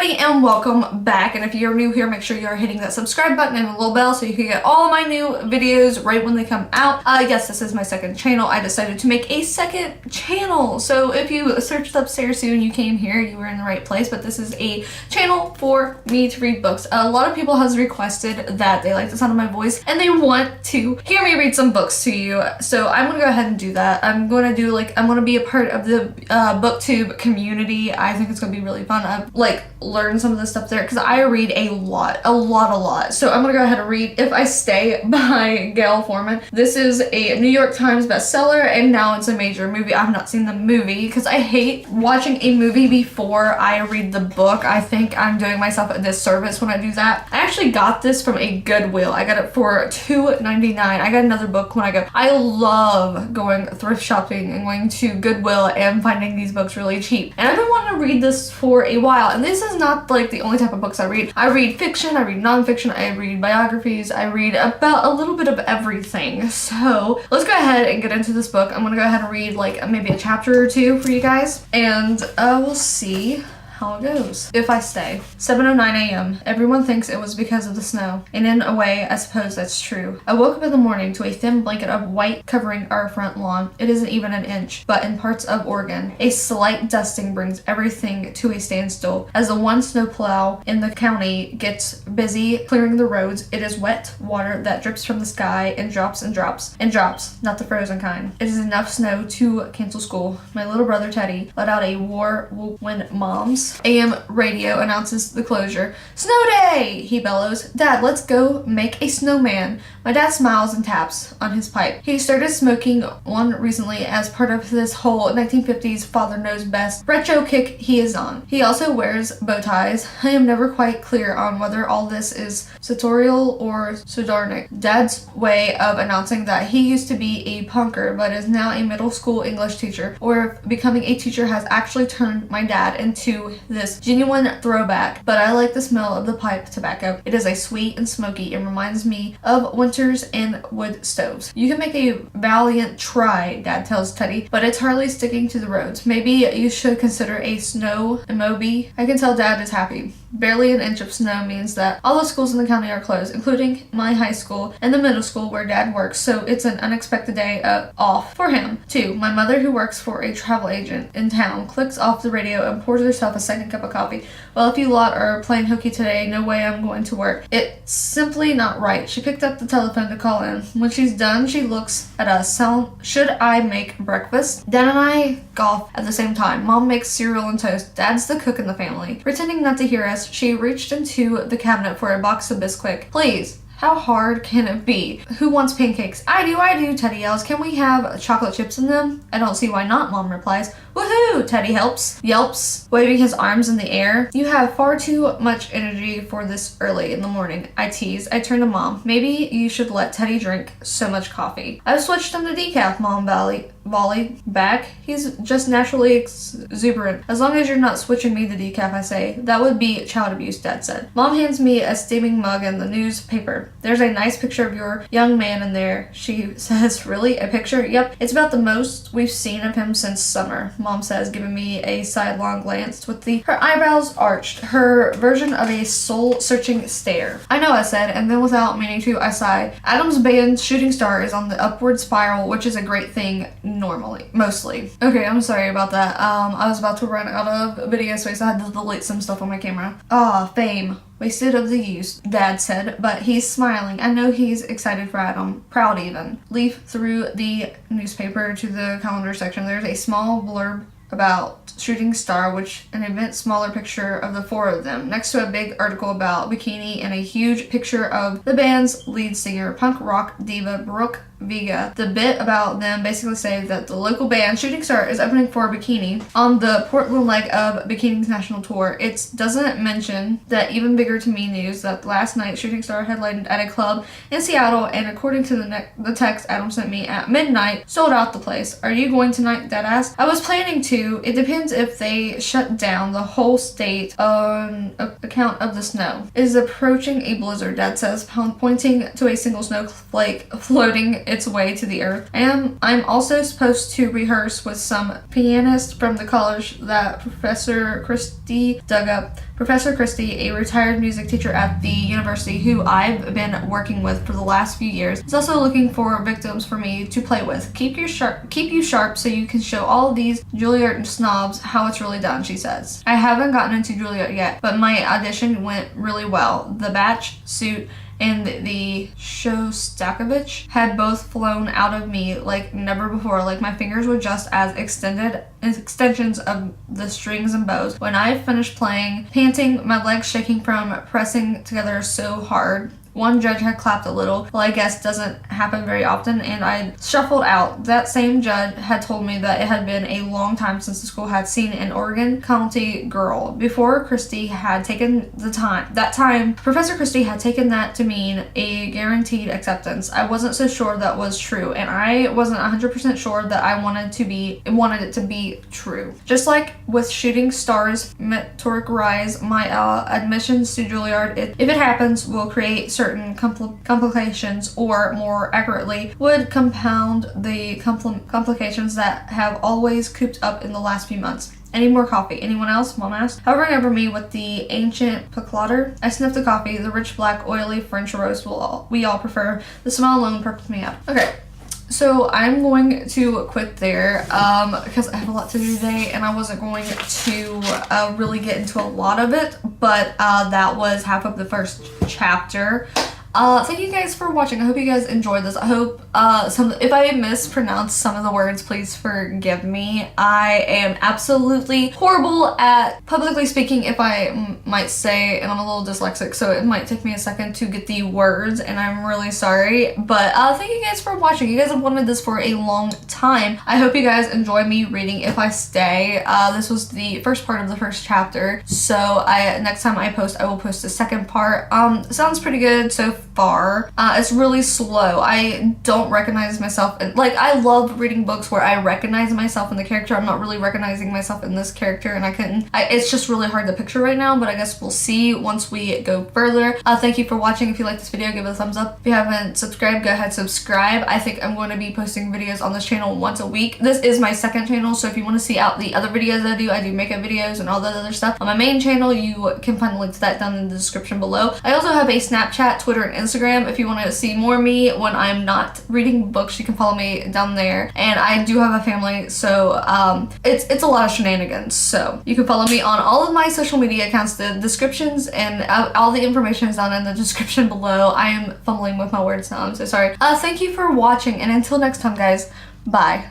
everybody and welcome back, and if you're new here, make sure you are hitting that subscribe button and the little bell so you can get all of my new videos right when they come out. Yes, this is my second channel. I decided to make a second channel, so if you searched up Sara Sue and you came here, you were in the right place. But this is a channel for me to read books. A lot of people has requested that they like the sound of my voice and they want to hear me read some books to you, so I'm gonna go ahead and do that. I'm gonna be a part of the booktube community. I think it's gonna be really fun. I've learn some of this stuff there because I read a lot. So I'm gonna go ahead and read If I Stay by Gail Forman. This is a New York Times bestseller and now it's a major movie. I've not seen the movie because I hate watching a movie before I read the book. I think I'm doing myself a disservice when I do that. I actually got this from a Goodwill. I got it for $2.99. I got another book when I go. I love going thrift shopping and going to Goodwill and finding these books really cheap. And I've been wanting to read this for a while, and this is not like the only type of books I read. I read fiction, I read nonfiction, I read biographies, I read about a little bit of everything. So let's go ahead and get into this book. I'm gonna go ahead and read maybe a chapter or two for you guys, and we'll see how it goes. If I Stay. 7:09 a.m. Everyone thinks it was because of the snow, and in a way, I suppose that's true. I woke up in the morning to a thin blanket of white covering our front lawn. It isn't even an inch, but in parts of Oregon, a slight dusting brings everything to a standstill. As the one snowplow in the county gets busy clearing the roads, it is wet water that drips from the sky and drops and drops and drops, not the frozen kind. It is enough snow to cancel school. My little brother Teddy let out a war whoop when Mom's AM radio announces the closure. "Snow day!" he bellows. "Dad, let's go make a snowman." My dad smiles and taps on his pipe. He started smoking one recently as part of this whole 1950s father knows best retro kick he is on. He also wears bow ties. I am never quite clear on whether all this is sartorial or sardonic. Dad's way of announcing that he used to be a punker but is now a middle school English teacher, or if becoming a teacher has actually turned my dad into this genuine throwback. But I like the smell of the pipe tobacco. It is a sweet and smoky and reminds me of winters in wood stoves. You can make a valiant try, Dad tells Teddy, but it's hardly sticking to the roads. Maybe you should consider a snow emoji. I can tell Dad is happy. Barely an inch of snow means that all the schools in the county are closed, including my high school and the middle school where Dad works, so it's an unexpected day off for him, too. My mother, who works for a travel agent in town, clicks off the radio and pours herself a second cup of coffee. "Well, if you lot are playing hooky today, no way I'm going to work. It's simply not right." She picked up the telephone to call in. When she's done, she looks at us. "Should I make breakfast?" Dad and I golf at the same time. Mom makes cereal and toast. Dad's the cook in the family. Pretending not to hear us, she reached into the cabinet for a box of Bisquick. "Please. How hard can it be? Who wants pancakes?" I do, Teddy yells. "Can we have chocolate chips in them?" "I don't see why not," Mom replies. "Woohoo!" Teddy yelps, waving his arms in the air. "You have far too much energy for this early in the morning," I tease. I turn to Mom. "Maybe you should let Teddy drink so much coffee." "I've switched him to decaf," Mom volleyed back. "He's just naturally exuberant. As long as you're not switching me to decaf," I say. "That would be child abuse," Dad said. Mom hands me a steaming mug and the newspaper. "There's a nice picture of your young man in there," she says. "Really? A picture?" "Yep. It's about the most we've seen of him since summer," Mom says, giving me a sidelong glance with her eyebrows arched, her version of a soul-searching stare. "I know," I said, and then without meaning to, I sighed. Adam's band Shooting Star is on the upward spiral, which is a great thing mostly. Okay, I'm sorry about that. I was about to run out of video space. I had to delete some stuff on my camera. Fame. Wasted of the youth, Dad said, but he's smiling. I know he's excited for Adam, proud even. Leaf through the newspaper to the calendar section. There's a small blurb about Shooting Star, which an event smaller picture of the four of them, next to a big article about bikini and a huge picture of the band's lead singer, punk rock diva Brooke Vega. The bit about them basically say that the local band Shooting Star is opening for Bikini on the Portland leg of Bikini's national tour. It doesn't mention that even bigger to me news that last night Shooting Star headlined at a club in Seattle, and according to the text Adam sent me at midnight, sold out the place. "Are you going tonight?" Dad asked. "I was planning to. It depends if they shut down the whole state on account of the snow. It is approaching a blizzard," Dad says, pointing to a single snowflake floating its way to the earth. I'm also supposed to rehearse with some pianists from the college that Professor Christie dug up. Professor Christie, a retired music teacher at the university who I've been working with for the last few years, is also looking for victims for me to play with. Keep you sharp so you can show all these Juilliard snobs how it's really done, she says. I haven't gotten into Juilliard yet, but my audition went really well. The batch suit and the Shostakovich had both flown out of me like never before. Like my fingers were just as extensions of the strings and bows. When I finished playing, panting, my legs shaking from pressing together so hard, one judge had clapped a little. Well, I guess doesn't happen very often, and I shuffled out. That same judge had told me that it had been a long time since the school had seen an Oregon County girl. Before Christie had taken that time, Professor Christie had taken that to mean a guaranteed acceptance. I wasn't so sure that was true, and I wasn't 100% sure that I wanted it to be true. Just like with shooting stars meteoric rise, my admissions to Juilliard, if it happens, will create certain complications, or more accurately, would compound the complications that have always cooped up in the last few months. Any more coffee? Anyone else? Mom asked. Hovering over me with the ancient picklater, I sniffed the coffee. The rich, black, oily French roast we all prefer. The smell alone perked me up. Okay. So I'm going to quit there because I have a lot to do today, and I wasn't going to really get into a lot of it, but that was half of the first chapter. Thank you guys for watching. I hope you guys enjoyed this. I hope if I mispronounced some of the words, please forgive me. I am absolutely horrible at publicly speaking, if I might say, and I'm a little dyslexic, so it might take me a second to get the words, and I'm really sorry. But thank you guys for watching. You guys have wanted this for a long time. I hope you guys enjoy me reading if I stay. This was the first part of the first chapter, so next time I post, I will post the second part. Sounds pretty good so far. It's really slow. I don't recognize myself in, like, I love reading books where I recognize myself in the character. I'm not really recognizing myself in this character, and it's just really hard to picture right now, but I guess we'll see once we go further. Thank you for watching. If you like this video, give it a thumbs up. If you haven't subscribed, go ahead, subscribe. I think I'm going to be posting videos on this channel once a week. This is my second channel, so if you want to see out the other videos I do makeup videos and all that other stuff. On my main channel, you can find the link to that down in the description below. I also have a Snapchat, Twitter, and Instagram. If you want to see more of me when I'm not reading books, you can follow me down there. And I do have a family, so it's a lot of shenanigans. So you can follow me on all of my social media accounts. The descriptions and all the information is down in the description below. I am fumbling with my words now. I'm so sorry. Thank you for watching, and until next time, guys, bye.